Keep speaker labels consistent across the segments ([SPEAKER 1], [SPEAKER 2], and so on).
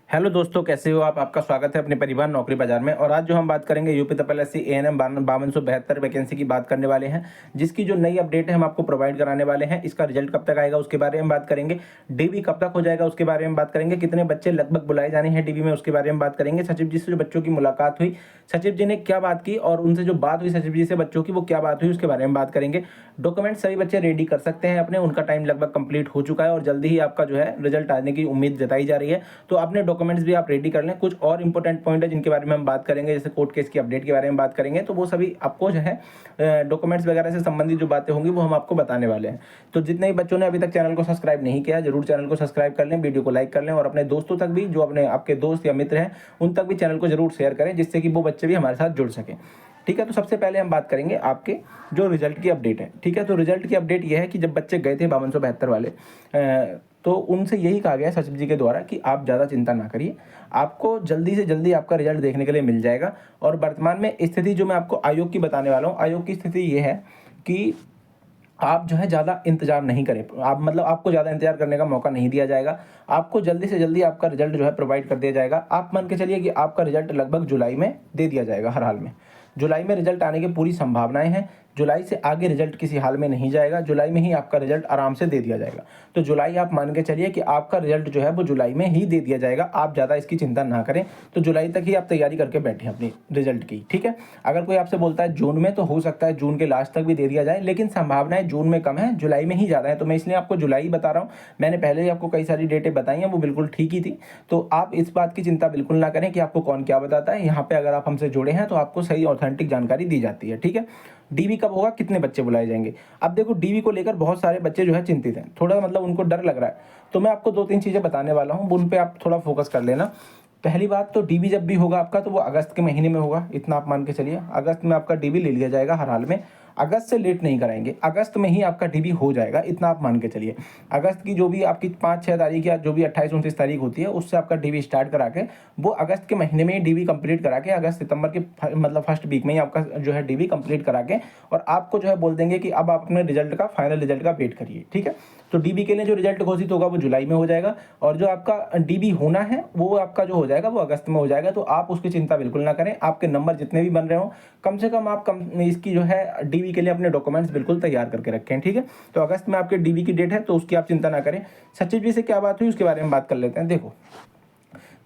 [SPEAKER 1] Hello दोस्तों, कैसे हो आप? आपका स्वागत है अपने परिवार नौकरी बाजार में। और आज जो हम बात करेंगे यूपी तपेएलएससी एएनएम 5272 वैकेंसी की बात करने वाले हैं, जिसकी जो नई अपडेट है हम आपको प्रोवाइड कराने वाले हैं। इसका रिजल्ट कब तक आएगा उसके बारे में बात करेंगे। डीबी कब तक हो जाएगा उसके बारे में बात करेंगे। कितने बच्चे लगभग बुलाए जाने हैं डीबी में उसके बारे में बात करेंगे। सचिव जी से जो बच्चों की मुलाकात हुई, सचिव जी ने क्या बात की और उनसे जो बात हुई सचिव जी से बच्चों की, वो क्या बात हुई उसके बारे में बात करेंगे। डॉक्यूमेंट सभी बच्चे रेडी कर सकते हैं अपने, उनका टाइम लगभग कंप्लीट हो चुका है और जल्दी ही आपका जो है रिजल्ट आने की उम्मीद जताई जा रही है। तो अपने डॉक्यूमेंट्स भी आप रेडी कर लें। कुछ और इंपॉर्टेंट पॉइंट है जिनके बारे में हम बात करेंगे, जैसे कोर्ट केस की अपडेट के बारे में बात करेंगे, तो वो सभी आपको जो है डॉक्यूमेंट्स वगैरह से संबंधित जो बातें होंगी वो हम आपको बताने वाले हैं। तो जितने भी बच्चों ने अभी तक चैनल को सब्सक्राइब नहीं किया, जरूर चैनल को सब्सक्राइब कर लें, वीडियो को लाइक कर लें और अपने दोस्तों तक भी, जो अपने आपके दोस्त या मित्र हैं, उन तक भी चैनल को जरूर शेयर करें, जिससे कि वो बच्चे भी हमारे साथ जुड़ सकें। ठीक है, तो सबसे पहले हम बात करेंगे आपके जो रिजल्ट की अपडेट है। ठीक है, तो रिजल्ट की अपडेट ये है कि जब बच्चे गए थे 5272 वाले, तो उनसे यही कहा गया सचिव जी के द्वारा कि आप ज़्यादा चिंता ना करिए, आपको जल्दी से जल्दी आपका रिजल्ट देखने के लिए मिल जाएगा। और वर्तमान में स्थिति जो मैं आपको आयोग की बताने वाला हूँ, आयोग की स्थिति ये है कि आप जो है ज़्यादा इंतज़ार नहीं करें। आप मतलब आपको ज़्यादा इंतज़ार करने का मौका नहीं दिया जाएगा। आपको जल्दी से जल्दी आपका रिजल्ट जो है प्रोवाइड कर दिया जाएगा। आप मान के चलिए कि आपका रिजल्ट लगभग जुलाई में दे दिया जाएगा। हर हाल में जुलाई में रिजल्ट आने की पूरी संभावनाएं हैं। जुलाई से आगे रिजल्ट किसी हाल में नहीं जाएगा। जुलाई में ही आपका रिजल्ट आराम से दे दिया जाएगा। तो जुलाई आप मान के चलिए कि आपका रिजल्ट जो है वो जुलाई में ही दे दिया जाएगा। आप ज़्यादा इसकी चिंता ना करें। तो जुलाई तक ही आप तैयारी करके बैठें अपनी रिजल्ट की। ठीक है, अगर कोई आपसे बोलता है जून में, तो हो सकता है जून के लास्ट तक भी दे दिया जाए, लेकिन संभावनाएं जून में कम है, जुलाई में ही ज़्यादा है। तो मैं इसलिए आपको जुलाई बता रहा हूँ। मैंने पहले ही आपको कई सारी डेटें बताई हैं, वो बिल्कुल ठीक ही थी। तो आप इस बात की चिंता बिल्कुल ना करें कि आपको कौन क्या बताता है। यहाँ पे अगर आप हमसे जुड़े हैं तो आपको सही ऑथेंटिक जानकारी दी जाती है। ठीक है, डीबी कब होगा, कितने बच्चे बुलाए जाएंगे? अब देखो, डीबी को लेकर बहुत सारे बच्चे जो है चिंतित हैं, थोड़ा मतलब उनको डर लग रहा है। तो मैं आपको 2-3 चीज़ें बताने वाला हूँ, उन पे आप थोड़ा फोकस कर लेना। पहली बात तो डीबी जब भी होगा आपका, तो वो अगस्त के महीने में होगा, इतना आप मान के चलिए। अगस्त में आपका डीबी ले लिया जाएगा हर हाल में। अगस्त से लेट नहीं कराएंगे, अगस्त में ही आपका डीबी हो जाएगा, इतना आप मान के चलिए। अगस्त की जो भी आपकी 5-6 तारीख या जो भी 28-29 तारीख होती है, उससे आपका डीबी स्टार्ट करा के वो अगस्त के महीने में ही डीबी कंप्लीट करा के, अगस्त सितंबर के मतलब फर्स्ट वीक में ही आपका जो है डीबी कंप्लीट करा के, और आपको जो है बोल देंगे कि अब आप अपने रिजल्ट का, फाइनल रिजल्ट का वेट करिए। ठीक है, तो डीबी के लिए जो रिजल्ट घोषित होगा वो जुलाई में हो जाएगा, और जो आपका डीबी होना है वो आपका जो हो जाएगा वो अगस्त में हो जाएगा। तो आप उसकी चिंता बिल्कुल ना करें। आपके नंबर जितने भी बन रहे हो, कम से कम आप इसकी जो है डीबी के लिए अपने डॉक्यूमेंट्स बिल्कुल तैयार करके रखें। ठीक है, तो अगस्त में आपके डीबी की डेट है, तो उसकी आप चिंता ना करें। सचिव जी से क्या बात हुई उसके बारे में बात कर लेते हैं। देखो,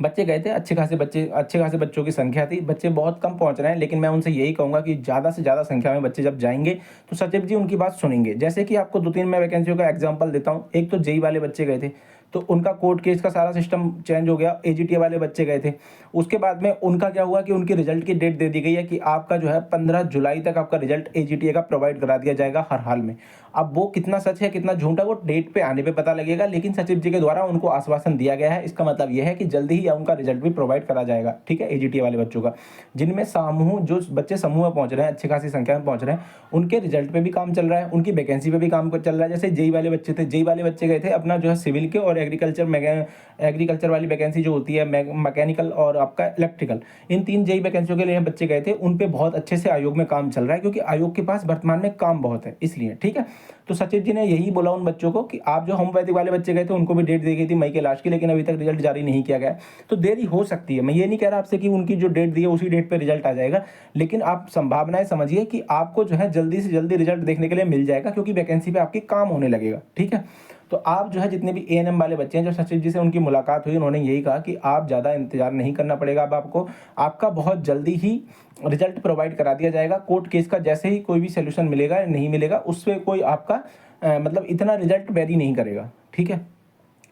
[SPEAKER 1] बच्चे गए थे, अच्छे खासे बच्चों की संख्या थी। बच्चे बहुत कम पहुंच रहे हैं, लेकिन मैं उनसे यही कहूँगा कि ज़्यादा से ज़्यादा संख्या में बच्चे जब जाएंगे तो सचिव जी उनकी बात सुनेंगे। जैसे कि आपको 2-3 मैं वैकेंसियों का एग्जांपल देता हूँ। एक तो जेई वाले बच्चे गए थे, तो उनका कोर्ट केस का सारा सिस्टम चेंज हो गया। एजीटी वाले बच्चे गए थे, उसके बाद में उनका क्या हुआ कि उनकी रिजल्ट की डेट दे दी गई है कि आपका जो है 15 जुलाई तक आपका रिजल्ट एजीटीए का प्रोवाइड करा दिया जाएगा हर हाल में। अब वो कितना सच है कितना झूठ है, वो डेट पे आने पे पता लगेगा, लेकिन सचिव जी के द्वारा उनको आश्वासन दिया गया है। इसका मतलब ये है कि जल्दी ही उनका रिजल्ट भी प्रोवाइड करा जाएगा। ठीक है, एजीटी वाले बच्चों का, जिनमें समूह, जो बच्चे समूह में पहुंच रहे हैं, अच्छी खासी संख्या में पहुंच रहे हैं, उनके रिजल्ट पे भी काम चल रहा है, उनकी वैकेंसी पे भी काम चल रहा है। जैसे जेई वाले बच्चे थे, जेई वाले बच्चे गए थे अपना जो है सिविल के और एग्रीकल्चर वाली वैकेंसी जो होती है, मैकेनिकल और आपका इलेक्ट्रिकल, इन 3 जेई वैकेंसियों के लिए बच्चे गए थे। उन पे बहुत अच्छे से आयोग में काम चल रहा है, क्योंकि आयोग के पास वर्तमान में काम बहुत है, इसलिए। ठीक है, तो सचिव जी ने यही बोला उन बच्चों को कि आप जो होम्योपैथिक वाले बच्चे गए थे उनको भी डेट दी गई थी मई के लास्ट की, लेकिन अभी तक रिजल्ट जारी नहीं किया गया। तो देरी हो सकती है। मैं ये नहीं कह रहा आपसे कि उनकी जो डेट दी है उसी डेट पे रिजल्ट आ जाएगा, लेकिन आप संभावनाएं समझिए कि आपको जो है जल्दी से जल्दी रिजल्ट देखने के लिए मिल जाएगा, क्योंकि वैकेंसी पे आपकी काम होने लगेगा। ठीक है, तो आप जो है जितने भी एएनएम वाले बच्चे हैं, जो सचिव जी से उनकी मुलाकात हुई, उन्होंने यही कहा कि आप ज़्यादा इंतजार नहीं करना पड़ेगा। अब आपको, आपका बहुत जल्दी ही रिजल्ट प्रोवाइड करा दिया जाएगा। कोर्ट केस का जैसे ही कोई भी सोल्यूशन मिलेगा या नहीं मिलेगा, उससे कोई आपका मतलब इतना रिजल्ट वेरी नहीं करेगा। ठीक है,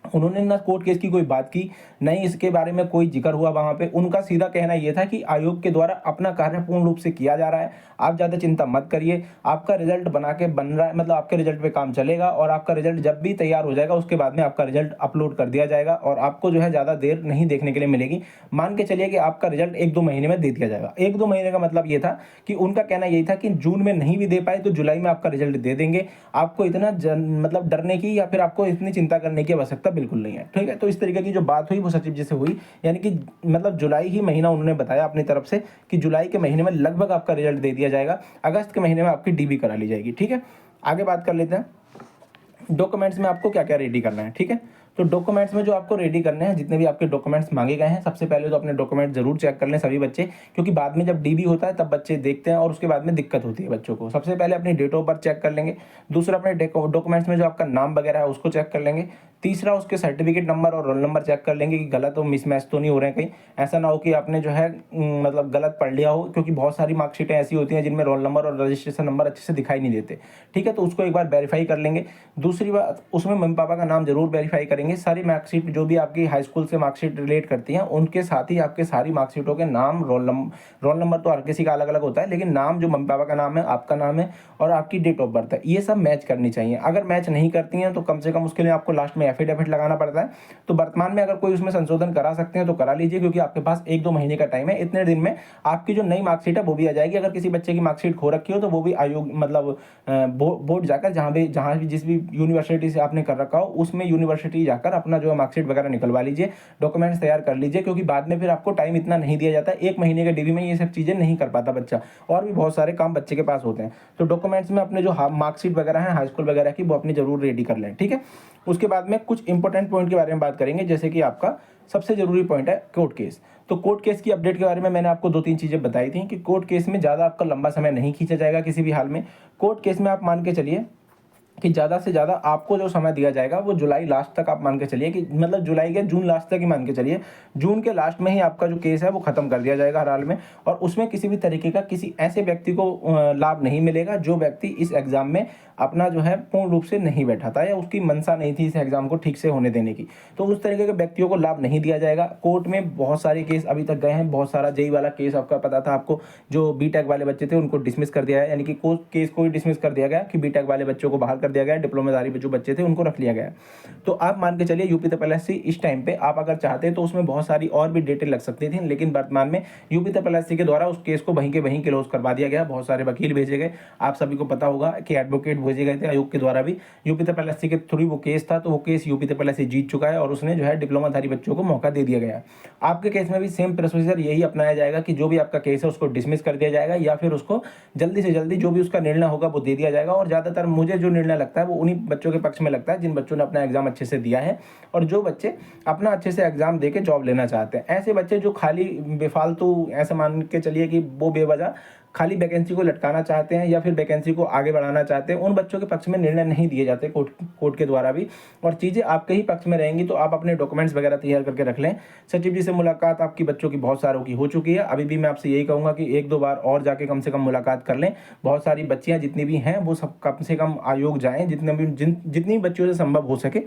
[SPEAKER 1] उन्होंने ना कोर्ट केस की कोई बात की, नहीं इसके बारे में कोई जिक्र हुआ वहाँ पे। उनका सीधा कहना ये था कि आयोग के द्वारा अपना कार्य पूर्ण रूप से किया जा रहा है, आप ज़्यादा चिंता मत करिए, आपका रिजल्ट बन रहा है, मतलब आपके रिजल्ट पे काम चलेगा, और आपका रिजल्ट जब भी तैयार हो जाएगा उसके बाद में आपका रिजल्ट अपलोड कर दिया जाएगा, और आपको जो है ज़्यादा देर नहीं देखने के लिए मिलेगी। मान के चलिए कि आपका रिजल्ट 1-2 महीने में दे दिया जाएगा। 1-2 महीने का मतलब ये था कि उनका कहना यही था कि जून में नहीं भी दे पाए तो जुलाई में आपका रिजल्ट दे देंगे। आपको इतना मतलब डरने की या फिर आपको इतनी चिंता करने की आवश्यकता बिल्कुल नहीं है। ठीक है, तो इस तरीके की जो बात हुई वो सचिव जी से हुई, यानी कि मतलब जुलाई ही महीना उन्होंने बताया अपनी तरफ से कि जुलाई के महीने में लगभग आपका रिजल्ट दे दिया जाएगा, अगस्त के महीने में आपकी डीबी करा ली जाएगी। ठीक है, आगे बात कर लेते हैं डॉक्यूमेंट्स में आपको क्या क्या रेडी करना है। ठीक है, तो डॉक्यूमेंट्स में जो आपको रेडी करने हैं, जितने भी आपके डॉक्यूमेंट्स मांगे गए हैं, सबसे पहले तो अपने डॉक्यूमेंट जरूर चेक कर लें सभी बच्चे, क्योंकि बाद में जब डीबी होता है तब बच्चे देखते हैं और उसके बाद में दिक्कत होती है बच्चों को। सबसे पहले अपनी डेट ऑफ बर्थ चेक कर लेंगे। दूसरा, अपने डॉक्यूमेंट्स में जो आपका नाम वगैरह है उसको चेक कर लेंगे। तीसरा, उसके सर्टिफिकेट नंबर और रोल नंबर चेक कर लेंगे कि गलत हो, मिसमैच तो नहीं हो रहे हैं कहीं। ऐसा ना हो कि आपने जो है मतलब गलत पढ़ लिया हो, क्योंकि बहुत सारी मार्कशीटें ऐसी होती हैं जिनमें रोल नंबर और रजिस्ट्रेशन नंबर अच्छे से दिखाई नहीं देते। ठीक है, तो उसको एक बार वेरीफाई कर लेंगे। दूसरी बात, उसमें मम्मी पापा का नाम जरूर वेरीफाई करेंगे। सारी मार्कशीट जो भी आपकी हाई स्कूल से मार्कशीट रिलेट करती हैं, उनके साथ ही आपके सारी मार्कशीटों के नाम, रोल नंबर तो हर किसी का अलग अलग होता है, लेकिन नाम जो मम्मी पापा का नाम है, आपका नाम है और आपकी डेट ऑफ बर्थ है, ये सब मैच करनी चाहिए। अगर मैच नहीं करती हैं तो कम से कम उसके लिए आपको लास्ट में एफिडेविट लगाना पड़ता है। तो वर्तमान में अगर कोई उसमें संशोधन करा सकते हैं तो करा लीजिए, क्योंकि आपके पास 1-2 महीने का टाइम है। इतने दिन में आपकी जो नई मार्कशीट है वो भी आ जाएगी। अगर किसी बच्चे की मार्कशीट खो रखी हो तो वो भी आयोग मतलब बोर्ड जाकर जहाँ भी जिस भी यूनिवर्सिटी से आपने कर रखा हो उसमें यूनिवर्सिटी जाकर अपना जो मार्कशीट वगैरह निकलवा लीजिए, डॉक्यूमेंट्स तैयार कर लीजिए, क्योंकि बाद में फिर आपको टाइम इतना नहीं दिया जाता। 1 महीने के डीबी में ये सब चीज़ें नहीं कर पाता बच्चा, और भी बहुत सारे काम बच्चे के पास होते हैं। तो डॉक्यूमेंट्स में अपने जो मार्कशीट वगैरह है हाई स्कूल वगैरह की, वो अपनी जरूर रेडी कर लें। ठीक है, उसके बाद में कुछ इंपॉर्टेंट पॉइंट के बारे में बात करेंगे, जैसे कि आपका सबसे जरूरी पॉइंट है कोर्ट केस। तो कोर्ट केस की अपडेट के बारे में मैंने आपको 2-3 चीज़ें बताई थी कि कोर्ट केस में ज़्यादा आपका लंबा समय नहीं खींचा जाएगा किसी भी हाल में। कोर्ट केस में आप मान के चलिए कि ज़्यादा से ज़्यादा आपको जो समय दिया जाएगा वो जुलाई लास्ट तक आप मान के चलिए, कि मतलब जुलाई के जून लास्ट तक ही मान के चलिए। जून के लास्ट में ही आपका जो केस है वो ख़त्म कर दिया जाएगा हर हाल में, और उसमें किसी भी तरीके का किसी ऐसे व्यक्ति को लाभ नहीं मिलेगा जो व्यक्ति इस एग्ज़ाम में अपना जो है पूर्ण रूप से नहीं बैठा था या उसकी मंशा नहीं थी इस एग्ज़ाम को ठीक से होने देने की। तो उस तरीके के व्यक्तियों को लाभ नहीं दिया जाएगा। कोर्ट में बहुत सारे केस अभी तक गए हैं, बहुत सारा जेई वाला केस आपका पता था आपको, जो बीटेक वाले बच्चे थे उनको डिसमिस कर दिया है, यानी कि केस को ही डिसमिस कर दिया गया कि बीटेक वाले बच्चों को बाहर कर दिया गया, डिप्लोमाधारी जो बच्चे थे उनको रख लिया गया। तो आप मान के चलिए यूपी तपेएलएससी इस टाइम पे आप अगर चाहते तो उसमें बहुत सारी और भी डेटें लग सकती थी, लेकिन वर्तमान में यूपी तपेएलएससी के द्वारा उस केस को वहीं के वहीं क्लोज करवा दिया गया। बहुत सारे वकील भेजे गए, आप सभी को पता होगा कि एडवोकेट भेजे गए थे आयोग के द्वारा भी। यूपी तपेएलएससी के थ्रू वो केस था, तो वो केस यूपी तपेएलएससी जीत चुका है और उसने जो है डिप्लोमाधारी बच्चों को मौका दे दिया गया। आपके केस में भी सेम प्रोसीजर यही अपनाया जाएगा कि जो भी आपका केस है उसको डिसमिस कर दिया जाएगा, या फिर उसको जल्दी से जल्दी जो भी उसका निर्णय होगा वो दे दिया जाएगा। और ज़्यादातर मुझे जो निर्णय लगता है वो उन्हीं बच्चों के पक्ष में लगता है जिन बच्चों ने अपना एग्जाम अच्छे से दिया है और जो बच्चे अपना अच्छे से एग्जाम देके जॉब लेना चाहते हैं। ऐसे बच्चे जो खाली बेफालतू ऐसे मान के चलिए कि वो बेवजह खाली वैकेंसी को लटकाना चाहते हैं या फिर वैकेंसी को आगे बढ़ाना चाहते हैं, उन बच्चों के पक्ष में निर्णय नहीं दिए जाते कोर्ट के द्वारा भी, और चीज़ें आपके ही पक्ष में रहेंगी। तो आप अपने डॉक्यूमेंट्स वगैरह तैयार करके रख लें। सचिव जी से मुलाकात आपकी बच्चों की बहुत सारों की हो चुकी है, अभी भी मैं आपसे यही कहूँगा कि 1-2 बार और जाके कम से कम मुलाकात कर लें। बहुत सारी बच्चियाँ जितनी भी हैं वो सब कम से कम आयोग जाएँ, जितनी बच्चियों से संभव हो सके।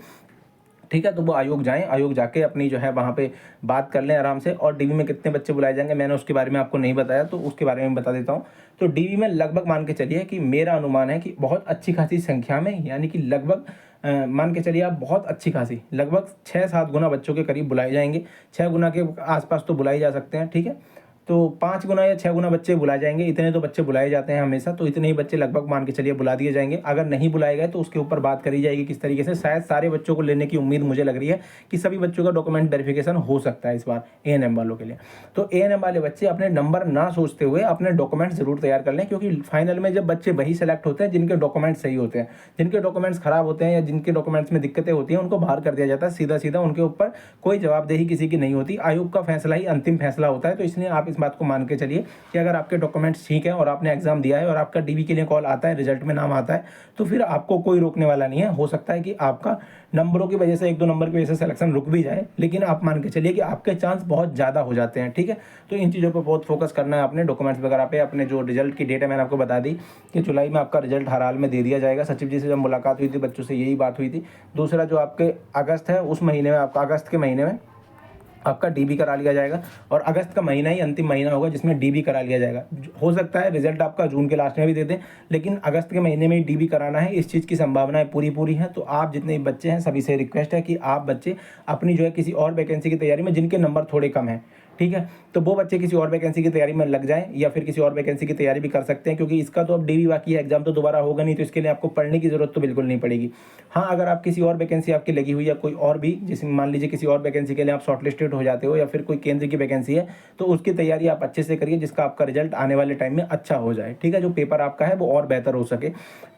[SPEAKER 1] ठीक है, तो वो आयोग जाएँ, आयोग जाके अपनी जो है वहाँ पे बात कर लें आराम से। और डीवी में कितने बच्चे बुलाए जाएंगे मैंने उसके बारे में आपको नहीं बताया, तो उसके बारे में बता देता हूँ। तो डीवी में लगभग मान के चलिए कि मेरा अनुमान है कि बहुत अच्छी खासी संख्या में, यानी कि लगभग मान के चलिए आप बहुत अच्छी खासी लगभग 6-7 गुना बच्चों के करीब बुलाए जाएंगे। 6 गुना के आसपास तो बुलाए जा सकते हैं। ठीक है, तो 5 गुना या 6 गुना बच्चे बुलाए जाएंगे, इतने तो बच्चे बुलाए जाते हैं हमेशा, तो इतने ही बच्चे लगभग मान के चलिए बुला दिए जाएंगे। अगर नहीं बुलाए गए तो उसके ऊपर बात करी जाएगी किस तरीके से। शायद सारे बच्चों को लेने की उम्मीद मुझे लग रही है कि सभी बच्चों का डॉक्यूमेंट वेरिफिकेशन हो सकता है इस बार एएनएम वालों के लिए। तो एएनएम वाले बच्चे अपने नंबर ना सोचते हुए अपने डॉक्यूमेंट जरूर तैयार कर लें, क्योंकि फाइनल में जब बच्चे वही सेलेक्ट होते हैं जिनके डॉक्यूमेंट्स सही होते हैं। जिनके डॉक्यूमेंट्स खराब होते हैं या जिनके डॉक्यूमेंट्स में दिक्कतें होती हैं उनको बाहर कर दिया जाता है सीधा सीधा, उनके ऊपर कोई जवाबदेही किसी की नहीं होती। आयोग का फैसला ही अंतिम फैसला होता है। तो इसलिए आप इस बात को मान के चलिए कि अगर आपके डॉक्यूमेंट्स ठीक है और आपने एग्जाम दिया है और आपका डीवी के लिए कॉल आता है, रिजल्ट में नाम आता है, तो फिर आपको कोई रोकने वाला नहीं है। हो सकता है कि आपका नंबरों की वजह से 1-2 नंबर की वजह से सिलेक्शन रुक भी जाए, लेकिन आप मान के चलिए कि आपके चांस बहुत ज़्यादा हो जाते हैं। ठीक है, तो इन चीज़ों पर बहुत फोकस करना है अपने डॉक्यूमेंट्स वगैरह पे। अपने जो रिजल्ट की डेट है मैंने आपको बता दी कि जुलाई में आपका रिजल्ट हर हाल में दे दिया जाएगा। सचिव जी से जब मुलाकात हुई थी बच्चों से यही बात हुई थी। दूसरा, जो आपके अगस्त है उस महीने में आपका अगस्त के महीने में आपका डीबी करा लिया जाएगा, और अगस्त का महीना ही अंतिम महीना होगा जिसमें डीबी करा लिया जाएगा। हो सकता है रिजल्ट आपका जून के लास्ट में भी दे दें, लेकिन अगस्त के महीने में ही डीबी कराना है, इस चीज़ की संभावनाएं पूरी है। तो आप जितने बच्चे हैं सभी से रिक्वेस्ट है कि आप बच्चे अपनी जो है किसी और वैकेंसी की तैयारी में जिनके नंबर थोड़े कम हैं, ठीक है। तो वो बच्चे किसी और वैकेंसी की तैयारी में लग जाएँ या फिर किसी और वैकेंसी की तैयारी भी कर सकते हैं, क्योंकि इसका तो अब डेली बाकी है, एग्जाम तो दोबारा होगा नहीं, तो इसके लिए आपको पढ़ने की ज़रूरत तो बिल्कुल नहीं पड़ेगी। हाँ, अगर आप किसी और वैकेंसी आपकी लगी हुई है कोई और भी, जैसे मान लीजिए किसी और वैकेंसी के लिए आप शॉर्टलिस्टेड हो जाते हो या फिर कोई केंद्र की वैकेंसी है, तो उसकी तैयारी आप अच्छे से करिए, जिसका आपका रिजल्ट आने वाले टाइम में अच्छा हो जाए, ठीक है? जो पेपर आपका है वो और बेहतर हो सके।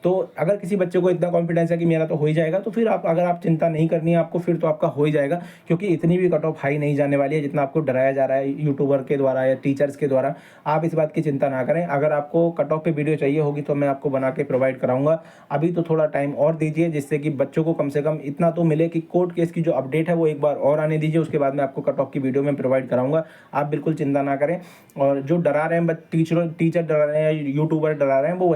[SPEAKER 1] तो अगर किसी बच्चे को इतना कॉन्फिडेंस है कि मेरा तो हो ही जाएगा, तो फिर आप, अगर आप चिंता नहीं करनी है आपको, फिर तो आपका हो ही जाएगा, क्योंकि इतनी भी कट ऑफ हाई नहीं जाने वाली है जितना आपको डराया जा रहा है यूट्यूबर के द्वारा या टीचर्स के द्वारा। आप इस बात की चिंता ना करें। अगर आपको कट ऑफ पे वीडियो चाहिए होगी तो मैं आपको बना के प्रोवाइड कराऊंगा। अभी तो थोड़ा टाइम और दीजिए, जिससे कि बच्चों को कम से कम इतना तो मिले कि कोर्ट केस की जो अपडेट है वो एक बार और आने दीजिए, उसके बाद मैं आपको कट ऑफ की वीडियो में प्रोवाइड कराऊंगा। आप बिल्कुल चिंता ना करें। और जो डरा रहे हैं टीचर डरा रहे हैं या यूट्यूबर डरा रहे हैं, वो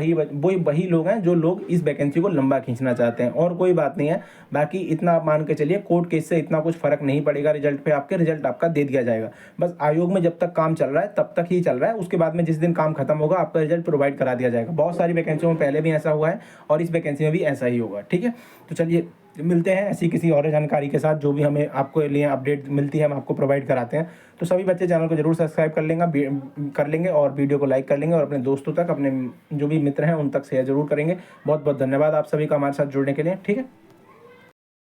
[SPEAKER 1] वही लोग हैं जो लोग इस वैकेंसी को लंबा खींचना चाहते हैं, और कोई बात नहीं है। बाकी इतना आप मान के चलिए, कोर्ट केस से इतना कुछ फर्क नहीं पड़ेगा रिजल्ट पे आपके, रिजल्ट आपका दे दिया जाएगा। बस आयोग में जब तक काम चल रहा है तब तक ही चल रहा है, उसके बाद में जिस दिन काम खत्म होगा आपका रिजल्ट प्रोवाइड करा दिया जाएगा। बहुत सारी वैकेंसियों में पहले भी ऐसा हुआ है और इस वैकेंसी में भी ऐसा ही होगा, ठीक है? तो चलिए मिलते हैं ऐसी किसी और जानकारी के साथ, जो भी हमें आपको लिए अपडेट मिलती है हम आपको प्रोवाइड कराते हैं। तो सभी बच्चे चैनल को जरूर सब्सक्राइब कर लेंगे और वीडियो को लाइक कर लेंगे, और अपने दोस्तों तक, अपने जो भी मित्र हैं उन तक शेयर जरूर करेंगे। बहुत बहुत धन्यवाद आप सभी का हमारे साथ जुड़ने के लिए, ठीक है?